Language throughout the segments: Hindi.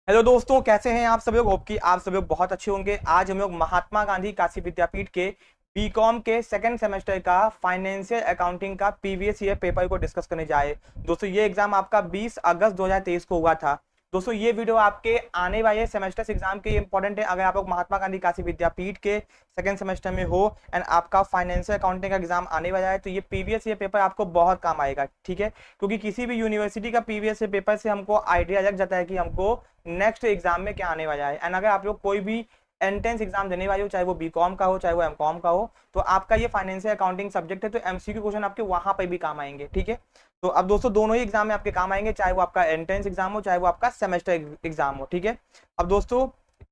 हेलो दोस्तों, कैसे हैं आप सब लोग। होप कि आप सब लोग बहुत अच्छे होंगे। आज हम लोग महात्मा गांधी काशी विद्यापीठ के बीकॉम के सेकंड सेमेस्टर का फाइनेंशियल अकाउंटिंग का प्रीवियस ईयर पेपर को डिस्कस करने जाए। दोस्तों ये एग्जाम आपका 20 अगस्त 2023 को हुआ था। दोस्तों ये वीडियो आपके आने वाले सेमेस्टर एग्जाम के लिए इंपॉर्टेंट है। अगर आप लोग महात्मा गांधी काशी विद्यापीठ के सेकंड सेमेस्टर में हो एंड आपका फाइनेंशियल अकाउंटिंग का एग्जाम आने वाला है, तो ये प्रीवियस ईयर पेपर आपको बहुत काम आएगा, ठीक है। क्योंकि किसी भी यूनिवर्सिटी का प्रीवियस ईयर पेपर से हमको आइडिया लग जाता है कि हमको नेक्स्ट एग्जाम में क्या आने वाला है। एंड अगर आप लोग कोई भी एंट्रेंस एग्जाम देने वाले हो, चाहे वो बीकॉम का हो चाहे वो एमकॉम का हो, तो आपका ये फाइनेंशियल अकाउंटिंग सब्जेक्ट है, तो एमसीक्यू क्वेश्चन आपके वहां पर भी काम आएंगे, ठीक है। तो अब दोस्तों दोनों ही एग्जाम में आपके काम आएंगे, चाहे वो आपका एंट्रेंस एग्जाम हो चाहे वो आपका सेमेस्टर एग्जाम हो, ठीक है। अब दोस्तों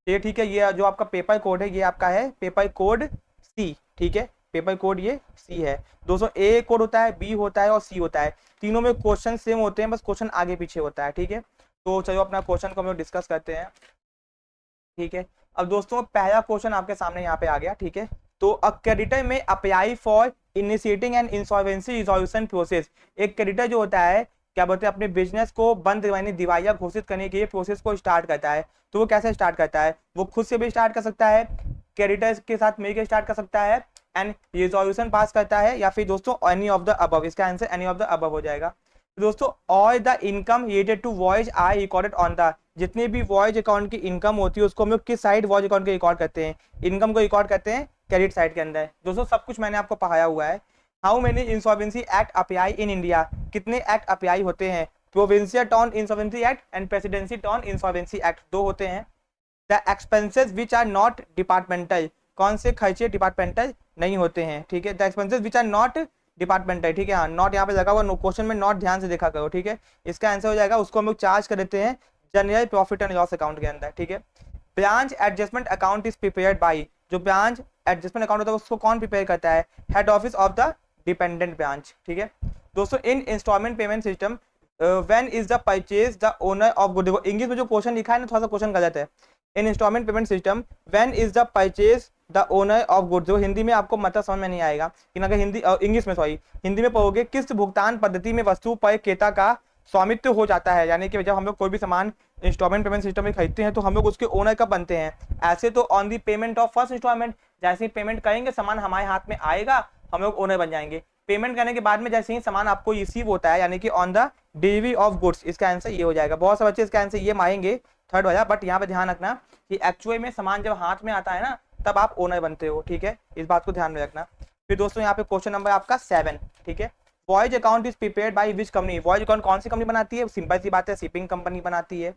ये ठीक है, ये जो आपका पेपर कोड है ये आपका है पेपर कोड सी, ठीक है। पेपर कोड ये सी है दोस्तों। ए कोड होता है, बी होता है और सी होता है। तीनों में क्वेश्चन सेम होते हैं, बस क्वेश्चन आगे पीछे होता है, ठीक है। तो चलो अपना क्वेश्चन को हम लोग डिस्कस करते हैं, ठीक है। अब दोस्तों पहला क्वेश्चन आपके सामने यहाँ पे आ गया, ठीक है। तो अ क्रेडिटर में apply for initiating and insolvency resolution process. एक क्रेडिटर जो होता है, क्या बोलते हैं, अपने बिजनेस को बंद यानी दिवालिया घोषित करने के लिए प्रोसेस को स्टार्ट करता है। तो वो कैसे स्टार्ट करता है? वो खुद से भी स्टार्ट कर सकता है, क्रेडिटर्स के साथ मिलकर स्टार्ट कर सकता है, एंड रिजोल्यूशन पास करता है, या फिर दोस्तों एनी ऑफ द अबव। इसका answer any of the above हो जाएगा। तो दोस्तों all the income related to voice are recorded on the. जितने भी वॉइस अकाउंट की इनकम होती है उसको हम लोग किस साइड वॉइस अकाउंट के रिकॉर्ड करते हैं? इनकम को रिकॉर्ड करते हैं क्रेडिट साइड के अंदर। दोस्तों सब कुछ मैंने आपको पढ़ाया हुआ है। How many insolvency act apply in India? कितने एक्ट अप्लाई होते हैं? Provincial turn insolvency act and presidency turn insolvency act, दो होते हैं। The expenses which are not departmental. कौन से खर्चे डिपार्टमेंटल नहीं होते हैं, ठीक है। The expenses which are not departmental, ठीक है। हाँ, नॉट यहाँ पे लगा हुआ, क्वेश्चन में नॉट ध्यान से देखा करो, ठीक है। इसका आंसर हो जाएगा, उसको हम लोग चार्ज कर देते हैं general profit and loss account के अंदर, ठीक है। Branch adjustment account is prepared by. जो ब्रांच एडजस्टमेंट अकाउंट होता है उसको कौन प्रिपेयर करता है? Head office of the dependent branch, ठीक है। दोस्तों in instalment payment system when is the purchase the owner of good. देखो इंग्लिश में जो क्वेश्चन लिखा है ना, थोड़ा सा क्वेश्चन गलत है। In instalment payment system when is the purchase the owner of goods. जो हिंदी में आपको मतलब समझ में नहीं आएगा, लेकिन अगर हिंदी इंग्लिश में सॉरी हिंदी में पढ़ोगे, किस भुगतान पद्धति में वस्तु पर क्रेता का स्वामित्व हो जाता है? यानी कि जब हम लोग कोई भी सामान इंस्टॉलमेंट पेमेंट सिस्टम में खरीदते हैं तो हम लोग उसके ओनर कब बनते हैं? ऐसे तो on the payment of first installment. जैसे ही पेमेंट करेंगे सामान हमारे हाथ में आएगा, हम लोग ओनर बन जाएंगे। पेमेंट करने के बाद में जैसे ही सामान आपको रिसीव होता है, यानी कि on the delivery of goods, इसका आंसर ये हो जाएगा। बहुत से बच्चे इसका आंसर ये मारेंगे थर्ड वाला, बट यहाँ पे ध्यान रखना कि एक्चुअल में सामान जब हाथ में आता है ना, तब आप ओनर बनते हो, ठीक है। इस बात को ध्यान में रखना। फिर दोस्तों यहाँ पे क्वेश्चन नंबर आपका 7, ठीक है। Voyage account is prepared by which company? Voyage account कौन सी कंपनी बनाती है? सिंपल सी बात है, शिपिंग कंपनी बनाती है।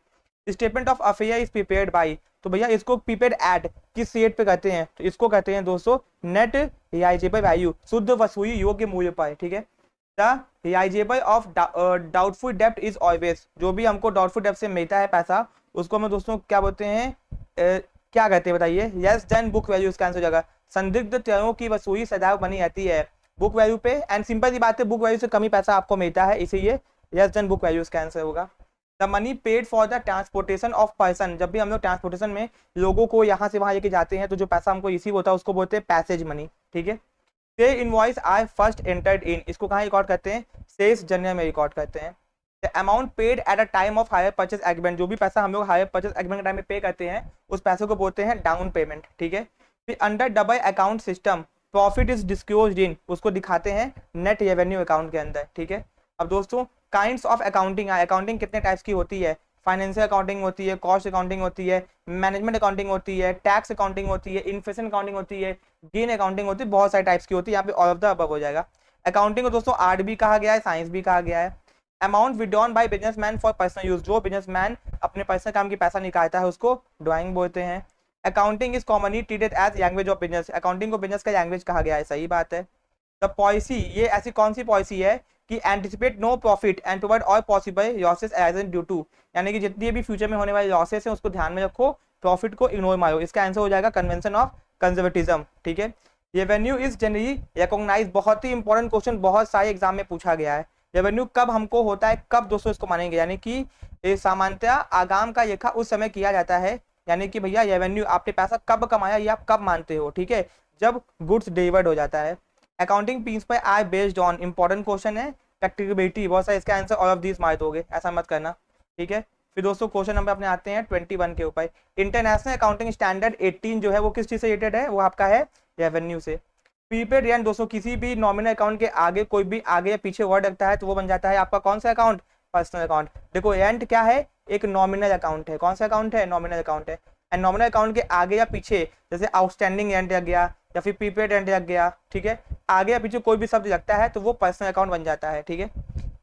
Statement of affair is prepared by. तो भैया इसको प्रीपेड एड किस रेट पे कहते हैं? तो इसको कहते हैं दोस्तों नेट रियाइजेबल वैल्यू, शुद्ध वसूली योग्य मूल्य पर, ठीक है। द रियाइजेबल ऑफ डाउटफुल डेप्ट इज ऑलवेज। जो भी हमको डाउटफुल डेप्ट से मिलता है पैसा, उसको हम दोस्तों क्या बोलते हैं, क्या कहते हैं बताइए? यस देन बुक वैल्यू, इसका आंसर हो जाएगा। संदिग्ध त्रयों की वसूली सदैव बनी रहती है बुक वैल्यू पे, एंड सिंपल सी बात है, बुक वैल्यू से कम ही पैसा आपको मिलता है, इसीलिए यस देन बुक वैल्यू इसका आंसर होगा। The money paid for the transportation of person. जब भी हम लोग ट्रांसपोर्टेशन में लोगों को यहाँ से वहाँ लेके जाते हैं, तो जो पैसा हमको रिसीव होता है उसको बोलते हैं पैसेज मनी, ठीक है। से invoice are first entered in, इसको कहाँ रिकॉर्ड करते हैं? सेल्स जर्नल में रिकॉर्ड करते हैं। The amount paid at a time of hire purchase agreement. जो भी पैसा हम लोग हायर परचेज एग्रीमेंट के टाइम में पे करते हैं, उस पैसे को बोलते हैं डाउन पेमेंट, ठीक है। फिर under double account system profit is disclosed इन, उसको दिखाते हैं नेट रेवेन्यू अकाउंट के अंदर, ठीक है। अब दोस्तों काइंड्स ऑफ अकाउंटिंग, अकाउंटिंग कितने टाइप्स की होती है? फाइनेंशियल अकाउंटिंग होती है, कॉस्ट अकाउंटिंग होती है, मैनेजमेंट अकाउंटिंग होती है, टैक्स अकाउंटिंग होती है, इन्फ्लेशन अकाउंटिंग होती है, गेन अकाउंटिंग होती है, बहुत सारे टाइप्स की होती है। यहाँ पे ऑल ऑफ द अबव हो जाएगा। अकाउंटिंग को दोस्तों आर्ट भी कहा गया है, साइंस भी कहा गया है। Amount withdrawn by businessman for personal use. जो बिजनेसमैन अपने पर्सनल काम की पैसा निकालता है उसको ड्राइंग बोलते हैं। Accounting is commonly treated as language of business. Accounting को बिजनेस का लैंग्वेज कहा गया है, सही बात है। द पॉलिसी, ये ऐसी कौन सी पॉलिसी है कि anticipate no profit and provide all possible losses arisen due to. यानी कि जितनी भी फ्यूचर में होने वाले लॉसेस हैं उसको ध्यान में रखो, प्रॉफिट को इग्नोर मारो। इसका आंसर हो जाएगा कन्वेंशन ऑफ कंजर्वेटिज्म, ठीक है। रेवेन्यू इज जनरली रिकॉग्नाइज, बहुत ही इंपॉर्टेंट क्वेश्चन, बहुत सारे एग्जाम में पूछा गया है। रेवेन्यू कब हमको होता है, कब दोस्तों इसको मानेंगे? यानी कि सामान्यतः आगाम का लेखा उस समय किया जाता है, यानी कि भैया रेवेन्यू आपने पैसा कब कमाया ये आप कब मानते हो, ठीक है? जब गुड्स डिलीवर्ड हो जाता है। Accounting principle are based on, important question है। प्रैक्टिकबिलिटी बहुत सारा, इसका आंसर ऑल ऑफ दिस मार दोगे, ऐसा मत करना, ठीक है। फिर दोस्तों क्वेश्चन नंबर अपने आते हैं 21 के ऊपर। इंटरनेशनल अकाउंटिंग स्टैंडर्ड 18 जो है वो किस चीज से रिलेटेड है, वो आपका है रेवेन्यू से। प्रीपेड रेंट दोस्तों, किसी भी नॉमिनल अकाउंट के आगे कोई भी आगे या पीछे वर्ड लगता है तो वो बन जाता है आपका कौन सा अकाउंट, पर्सनल अकाउंट। देखो रेंट क्या है, एक नॉमिनल अकाउंट है। कौन सा अकाउंट है, नॉमिनल अकाउंट है। एंड नॉमिनल अकाउंट के आगे या पीछे जैसे आउटस्टैंडिंग रेंट लग गया या फिर प्रीपेड रेंट लग गया, ठीक है, आगे या पीछे कोई भी शब्द लगता है तो वो पर्सनल अकाउंट बन जाता है, ठीक है।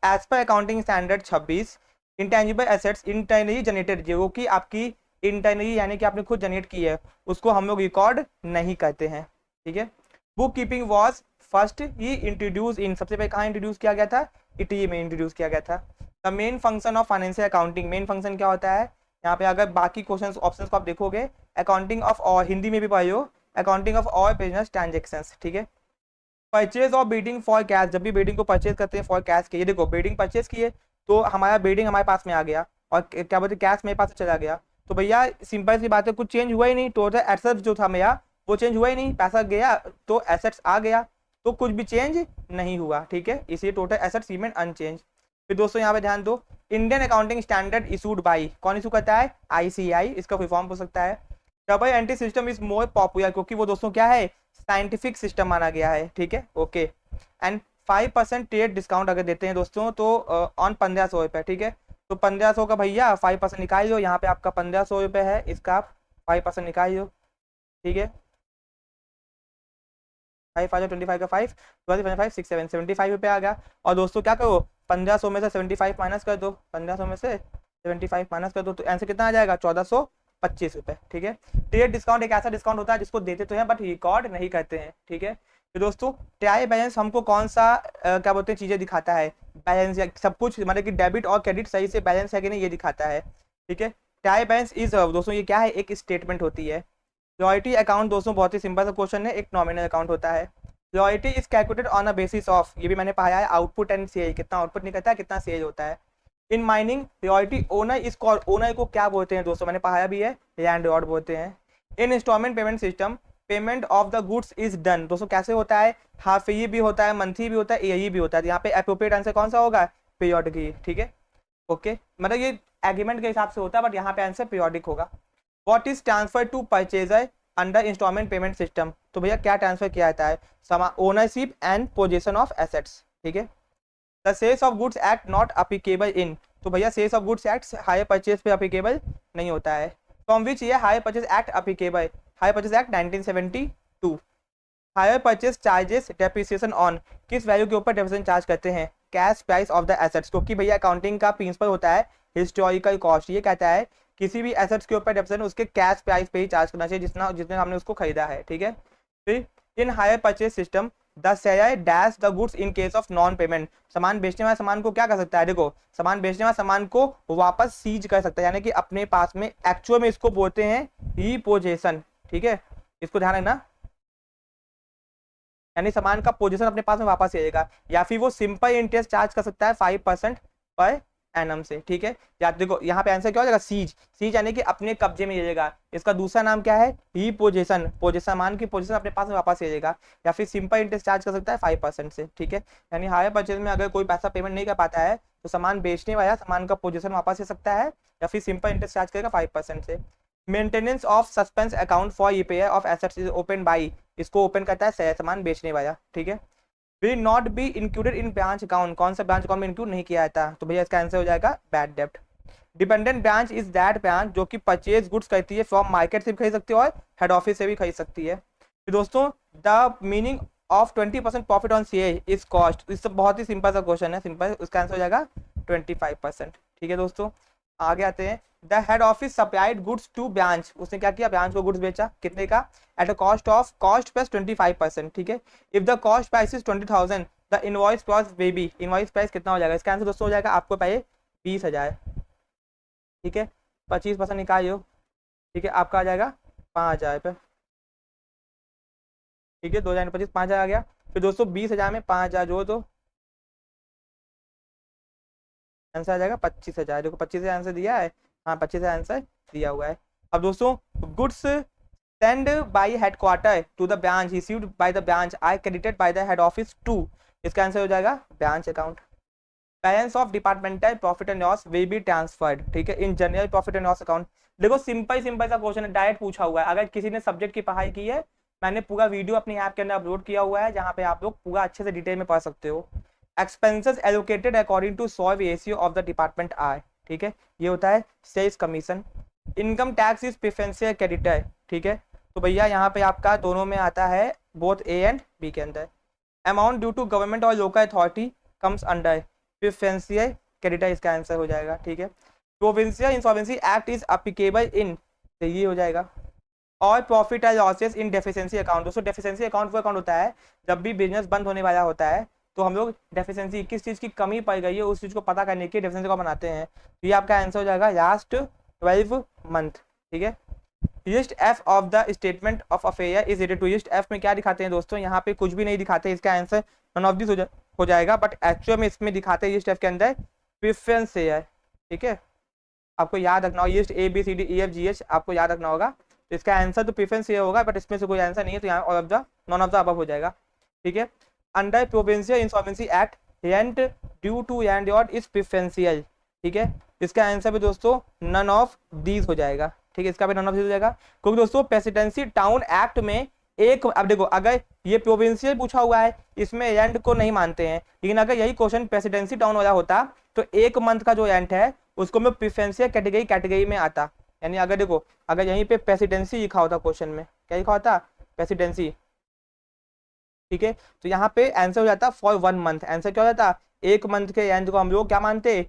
As per accounting standard 26, intangible assets internally generated, जो कि आपकी इंटरनली यानी कि आपने खुद जनरेट की है, उसको हम लोग रिकॉर्ड नहीं करते हैं, ठीक है। Book keeping was first he introduce इन, सबसे पहले कहाँ इंट्रोड्यूस किया गया था, इटली में इंट्रोड्यूस किया गया था। The main function of financial accounting, main function क्या होता है यहाँ पे, अगर बाकी क्वेश्चन ऑप्शन को आप देखोगे, अकाउंटिंग ऑफ और, हिंदी में भी पढ़े हो, accounting of all business transaction, ठीक है। परचेज और बिडिंग फॉर कैश, जब भी बिडिंग को परचेज करते हैं फॉर कैश के, ये देखो बिडिंग परचेज किए तो हमारा बिडिंग हमारे पास में आ गया और क्या बोलते कैश मेरे पास चला गया, तो भैया सिंपल सी बात है, कुछ चेंज हुआ ही नहीं, टोटल एसेट्स जो था मेरा वो चेंज हुआ ही नहीं, पैसा गया तो एसेट्स आ गया, तो कुछ भी चेंज नहीं हुआ, ठीक है, इसलिए टोटल एसेट्स रिमेन अनचेंज। फिर दोस्तों यहाँ पे ध्यान दो, Indian accounting standard issued by, कौन इशू करता है, आईसीआई, इसका फुल फॉर्म हो सकता है। Double entry system is more popular, क्योंकि वो दोस्तों क्या है, साइंटिफिक सिस्टम माना गया है, ठीक है, ओके। एंड 5% ट्रेड डिस्काउंट अगर देते हैं दोस्तों तो ऑन 1500 रुपये, ठीक है, तो 1500 का भैया 5% निकाल लो, यहाँ पे आपका 1500 रुपये है, इसका आप 5% निकाल लो, ठीक है। 5 5 25 का 5 5 6 7 75 रुपये आ गया। और दोस्तों क्या करो, 1500 में से 75 माइनस कर दो, 1500 में से 75 माइनस कर दो, तो आंसर कितना आ जाएगा, 1425 रुपये, ठीक है। ट्रेड डिस्काउंट एक ऐसा डिस्काउंट होता है जिसको देते तो हैं बट रिकॉर्ड नहीं करते हैं, ठीक है। तो दोस्तों ट्राई बैलेंस हमको कौन सा क्या बोलते हैं चीजें दिखाता है, बैलेंस या सब कुछ, मतलब कि डेबिट और क्रेडिट सही से बैलेंस है कि नहीं ये दिखाता है, ठीक है। ट्राई बैलेंस इज दोस्तों ये क्या है, एक स्टेटमेंट होती है। रॉयल्टी अकाउंट दोस्तों बहुत ही सिंपल सा क्वेश्चन है, एक नॉमिनल अकाउंट होता है। Royalty is calculated on a basis of, ये भी मैंने पढ़ाया है, आउटपुट एंड सेल, कितना आउटपुट निकलता है कितना सेल होता है। In mining royalty owner is called, owner को क्या बोलते हैं दोस्तों, मैंने पढ़ाया भी है, लैंड लॉर्ड बोलते हैं। In instalment payment system payment of the goods is done, दोस्तों कैसे होता है, हाफ ईयरली भी होता है, मंथली भी होता है, ईयरली भी होता है, यहाँ पे अप्रोप्रिएट आंसर कौन सा होगा, पीरियोडिक, ठीक है, ओके, मतलब ये एग्रीमेंट के हिसाब से होता है बट यहाँ पे आंसर पीरियोडिक होगा। What is transfer to purchaser under instalment payment system, तो भैया क्या ट्रांसफर किया जाता है, ownership and position of assets, ठीक है। The sales of goods act not applicable in, तो भैया sales of goods act hire purchase पे अप्लीकेबल नहीं होता है। From which year hire purchase act applicable, hire purchase act 1972। Hire purchase charges depreciation on, किस वैल्यू के ऊपर डेप्रिसिएशन चार्ज करते हैं, cash price of the assets, क्योंकि भैया अकाउंटिंग का प्रिंसिपल होता है हिस्टोरिकल कॉस्ट, ये कहता है किसी भी एसेट्स के ऊपर डेप्रिसिएशन उसके कैश प्राइस पे ही चार्ज करना चाहिए जितना जितने हमने उसको खरीदा है, ठीक है। फिर in higher purchase system the seller dash the goods in case of non payment, सामान बेचने वाला सामान को क्या कर सकता है, देखो सामान बेचने वाला सामान को वापस सीज कर सकता है, यानी कि अपने पास में, एक्चुअल में इसको बोलते हैं रीपोजेशन, ठीक है, इसको ध्यान रखना, यानी सामान का पोजीशन अपने पास में वापस आ जाएगा। या फिर वो सिंपल इंटरेस्ट चार्ज कर सकता है 5% पर एनम से, ठीक है। या देखो यहाँ पे आंसर क्या हो जाएगा, सीज, सीज यानी कि अपने कब्जे में ले जाएगा, इसका दूसरा नाम क्या है, रीपोजेशन, पोजीशन, सामान की पोजीशन अपने पास में वापस ले जाएगा। या फिर सिंपल इंटरेस्ट चार्ज कर सकता है 5% से, ठीक है। यानी हायर परचेज में अगर कोई पैसा पेमेंट नहीं कर पाता है तो सामान बेचने वाला सामान का पोजीशन वापस ले सकता है या फिर सिंपल इंटरेस्ट चार्ज करेगा 5% से। Maintenance of suspense account for repair of assets is open by, इसको ओपन करता है सामान बेचने वाला, ठीक है। Will not be included in branch account, कौन सा ब्रांच अकाउंट में इंक्लूड नहीं किया जाता, तो भैया इसका आंसर हो जाएगा बैड डेब्ट। Dependent branch is that branch जो कि परचेज गुड्स करती है, फ्रॉम मार्केट से भी खरीद सकती है और हेड ऑफिस से भी खरीद सकती है। तो दोस्तों the meaning of 20% profit on sale is cost, इससे बहुत ही सिंपल सा क्वेश्चन है, सिंपल, उसका आंसर हो जाएगा 25%, ठीक है। दोस्तों आगे आते हैं, the head office supplied goods to branch, उसने क्या किया, ब्रांच को गुड्स बेचा, कितने का, at a cost of, cost plus 25%, ठीक है। If the cost price is 20,000 the invoice price baby, invoice price कितना हो जाएगा, इसका आंसर दोस्तों हो जाएगा आपको पहले 20,000, ठीक है, 25% निकालियो, ठीक है, आपका आ जाएगा 5,000 रुपये, ठीक है, 2025 5,000 आ गया। फिर दोस्तों 20,000 में 5,000 जोड़ दो, आंसर आ जाएगा 25,000, देखो 25,000 आंसर दिया है, हाँ 25,000 आंसर दिया हुआ है। अब दोस्तों goods send by headquarter to the branch received by the branch are credited by the head office to, इसका आंसर हो जाएगा branch account. Balance of departmental profit and loss will be transferred, ठीक है, in general profit and loss account. देखो सिंपल सिंपल सा क्वेश्चन है, डायरेक्ट पूछा हुआ है। अगर किसी ने सब्जेक्ट की पढ़ाई की है, मैंने पूरा वीडियो अपनी ऐप के अंदर अपलोड किया हुआ है, जहां पे आप लोग पूरा अच्छे से डिटेल में पढ़ सकते हो। Expenses allocated according to solve ratio of the department are, ठीक है, ये होता है sales commission. Income tax is preferential creditor, ठीक है, तो भैया यहाँ पे आपका दोनों में आता है, बोथ ए एंड बी के अंदर। अमाउंट ड्यू टू गवर्नमेंट और local authority comes under preferential creditor, इसका आंसर हो जाएगा, ठीक है। Provincial insolvency act is applicable in, तो ये हो जाएगा। और profit and losses in deficiency account, दोस्तों डेफिशिएंसी अकाउंट वो अकाउंट होता है जब भी बिजनेस बंद होने वाला होता है, तो हम लोग डेफिशिएंसी किस चीज़ की कमी पाई गई है उस चीज़ को पता करने के डेफिशिएंसी को बनाते हैं। तो ये आपका आंसर हो जाएगा लास्ट 12 मंथ, ठीक है। List F of the statement of affair is related to, list F में क्या दिखाते हैं दोस्तों, यहाँ पे कुछ भी नहीं दिखाते, इसका आंसर नन ऑफ दिस हो जाएगा, बट एक्चुअल में इसमें दिखाते हैं लिस्ट एफ के अंदर प्रेफरेंस शेयर, ठीक है, आपको याद रखना होगा। List A B C D E F G H आपको याद रखना होगा, तो इसका आंसर तो प्रेफरेंस शेयर होगा, बट इसमें से कोई आंसर नहीं है, तो यहाँ all of the none of the above हो जाएगा, ठीक है। Under provincial insolvency act rent due to landlord is preferential, ठीक है, इसका आंसर भी दोस्तों नन ऑफ दीज हो जाएगा, ठीक है, इसका भी नन ऑफ दीज हो जाएगा, क्योंकि दोस्तों प्रेसिडेंसी टाउन एक्ट में एक, अब देखो अगर ये प्रोविंशियल पूछा हुआ है, इसमें रेंट को नहीं मानते हैं, लेकिन अगर यही क्वेश्चन प्रेसिडेंसी टाउन वाला होता तो एक मंथ का जो रेंट है उसको मैं प्रेफरेंशियल कैटेगरी में आता, यानी अगर देखो अगर यहीं पे प्रेसिडेंसी लिखा होता क्वेश्चन में, क्या लिखा होता, प्रेसिडेंसी, ठीक है, तो यहाँ पे आंसर हो जाता फॉर 1 मंथ, आंसर क्या हो जाता, एक मंथ के रेंट को हम लोग क्या मानते,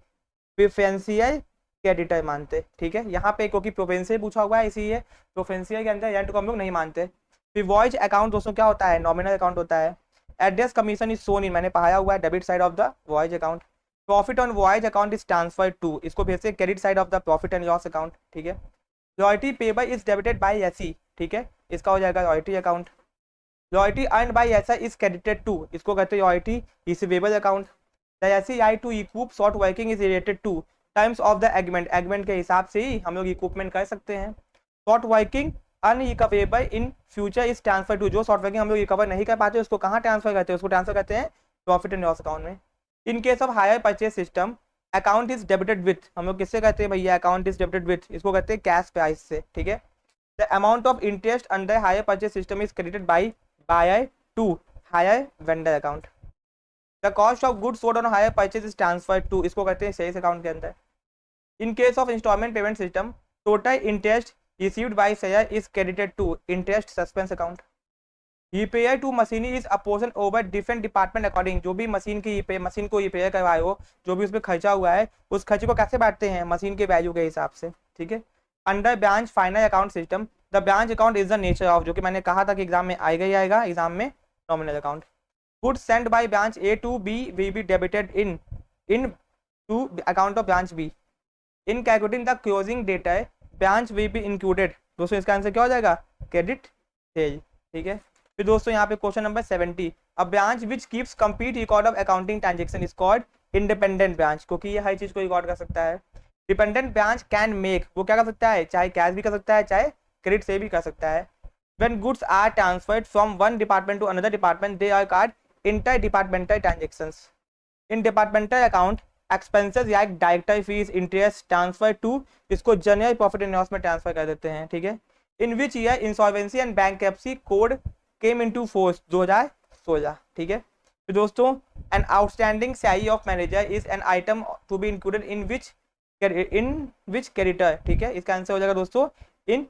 प्रेफरेंशियल क्रेडिटर मानते, ठीक है। यहाँ पे क्योंकि प्रोविंशियल पूछा हुआ है इसीलिए प्रोविंशियल के अंदर रेंट को हम लोग नहीं मानते। फिर वॉइज अकाउंट दोस्तों क्या होता है, नॉमिनल अकाउंट होता है। Address commission is shown in, मैंने पढ़ाया हुआ है, debit side of the voyage account. Profit on voyage account is transfer to, इसको भेजते credit side of the profit and loss account, ठीक है। Royalty payable is debited by SE, ठीक है, इसका हो जाएगा royalty account. Royalty earn by SE is credited to, इसको कहते हैं royalty receivable account. The SE to equip short working is related to terms of the agreement, agreement के हिसाब से ही हम लोग इक्विपमेंट कर सकते हैं। Short working unrecoverable in future is transfer to, जो शॉर्ट वर्किंग हम लोग रिकवर नहीं कर पाते उसको कहाँ ट्रांसफर करते हैं, उसको ट्रांसफर करते हैं प्रॉफिट एंड लॉस अकाउंट में। इन case of higher purchase system account is debited with, हम लोग किससे कहते हैं भैया, अकाउंट इज डेबिटेड विथ, इसको कहते हैं कैश प्राइस से, ठीक है। The amount of interest under hire purchase system is credited by buyer to hire vendor account. The cost of goods sold on hire purchase is transfer to, इसको कहते हैं सेल्स अकाउंट के अंदर। In case of installment payment system total interest received by seller is credited to interest suspense account. Repair to machinery is apportion over different department according, जो भी मशीन की मशीन को रिपेयर करवाए हो, जो भी उसमें खर्चा हुआ है उस खर्चे को कैसे बांटते हैं, मशीन के वैल्यू के हिसाब से, ठीक है। Under branch final account system the branch account is the nature of, जो कि मैंने कहा था कि एग्जाम में आएगा ही आएगा, एग्जाम में nominal account. Goods send by branch A to B will be debited in to account of branch B. In calculating the closing data branch will be included, दोस्तों इसका आंसर क्या हो जाएगा, क्रेडिट सेल, ठीक है। फिर दोस्तों यहाँ पे question number 70, a branch which keeps complete record of accounting transaction is called independent branch, क्योंकि ये हर चीज को रिकॉर्ड कर सकता है। डिपेंडेंट ब्रांच कैन मेक, वो क्या कर सकता है, चाहे कैश भी कर सकता है चाहे क्रेडिट से भी कर सकता है। When goods are transferred from one department to another department they are called inter departmental transactions. In departmental account expenses या director fees interest transfer to, इसको जनरल प्रॉफिट एंड लॉस में ट्रांसफर कर देते हैं, ठीक है। In which year insolvency and bankruptcy code came into force, 2016, ठीक है। तो दोस्तों an outstanding salary of manager is an item to be included in which creditor, ठीक है, इसका आंसर हो जाएगा दोस्तों इन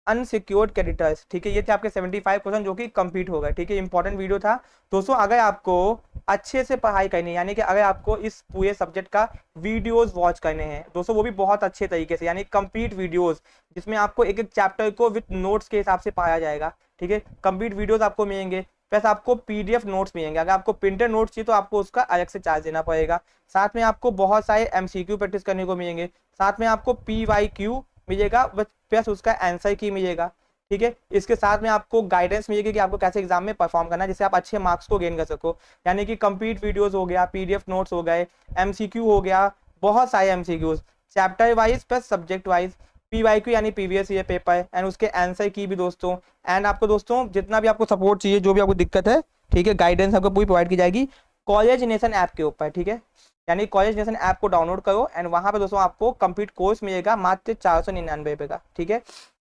अनसिक्योर्ड क्रेडिटर्स, ठीक है। ये थे आपके 75 क्वेश्चन जो कि कंप्लीट हो गए, ठीक है, इंपॉर्टेंट वीडियो था दोस्तों। अगर आपको अच्छे से पढ़ाई करनी है, यानी कि अगर आपको इस पूरे सब्जेक्ट का वीडियोस वॉच करने हैं दोस्तों, वो भी बहुत अच्छे तरीके से, यानी कंप्लीट वीडियोस जिसमें आपको एक एक चैप्टर को विथ नोट्स के हिसाब से पढ़ाया जाएगा, ठीक है। कंप्लीट वीडियोस आपको मिलेंगे, प्लस आपको पीडीएफ नोट्स मिलेंगे। अगर आपको प्रिंटेड नोट्स चाहिए तो आपको उसका अलग से चार्ज देना पड़ेगा। साथ में आपको बहुत सारे एमसीक्यू प्रैक्टिस करने को मिलेंगे, साथ में आपको पीवाईक्यू मिलेगा, प्लस उसका आंसर की मिलेगा, ठीक है। इसके साथ में आपको गाइडेंस मिलेगी कि आपको कैसे एग्जाम में परफॉर्म करना है, जिससे आप अच्छे मार्क्स को गेन कर सको। यानी कि कंप्लीट वीडियोस हो गया, पीडीएफ नोट्स हो गए, एमसीक्यू हो गया, बहुत सारे MCQs chapter wise plus subject wise, PYQ यानी प्रीवियस ईयर पेपर एंड उसके आंसर की भी दोस्तों। एंड आपको दोस्तों जितना भी आपको सपोर्ट चाहिए, जो भी आपको दिक्कत है, ठीक है, गाइडेंस आपको पूरी प्रोवाइड की जाएगी कॉलेज नेशन ऐप के ऊपर, ठीक है। यानी कॉलेज नेशन ऐप को डाउनलोड करो एंड वहां पे दोस्तों आपको कंप्लीट कोर्स मिलेगा मात्र 499 का, ठीक है।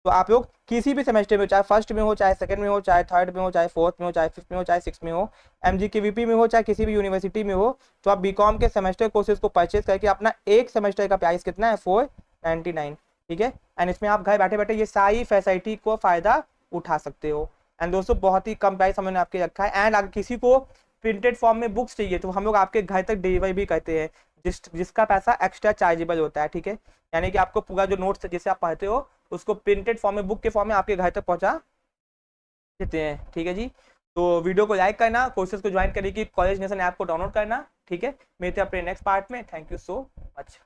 तो आप लोग किसी भी सेमेस्टर में, चाहे फर्स्ट में हो, चाहे सेकंड में हो, चाहे थर्ड में हो, चाहे फोर्थ में हो, चाहे फिफ्थ में हो, चाहे सिक्स में हो, MGKVP में हो, चाहे किसी भी यूनिवर्सिटी में हो, तो आप बीकॉम के सेमेस्टर कोर्सेज को परचेज करके अपना एक सेमेस्टर का प्राइस कितना है 499, ठीक है। एंड इसमें आप घर बैठे बैठे ये सारी फैसिलिटी को फायदा उठा सकते हो। एंड दोस्तों बहुत ही कम प्राइस हमने आपके रखा है। एंड अगर किसी को प्रिंटेड फॉर्म में बुक्स चाहिए तो हम लोग आपके घर तक डिलीवरी भी करते हैं, जिसका पैसा एक्स्ट्रा चार्जेबल होता है, ठीक है। यानी कि आपको पूरा जो नोट्स जिसे आप पढ़ते हो उसको प्रिंटेड फॉर्म में, बुक के फॉर्म में आपके घर तक पहुंचा देते हैं, ठीक है जी। तो वीडियो को लाइक करना, कोर्सेज को ज्वाइन करने की कॉलेज नेशन ऐप को डाउनलोड करना, ठीक है। मिलते हैं अपने नेक्स्ट पार्ट में। Thank you so much.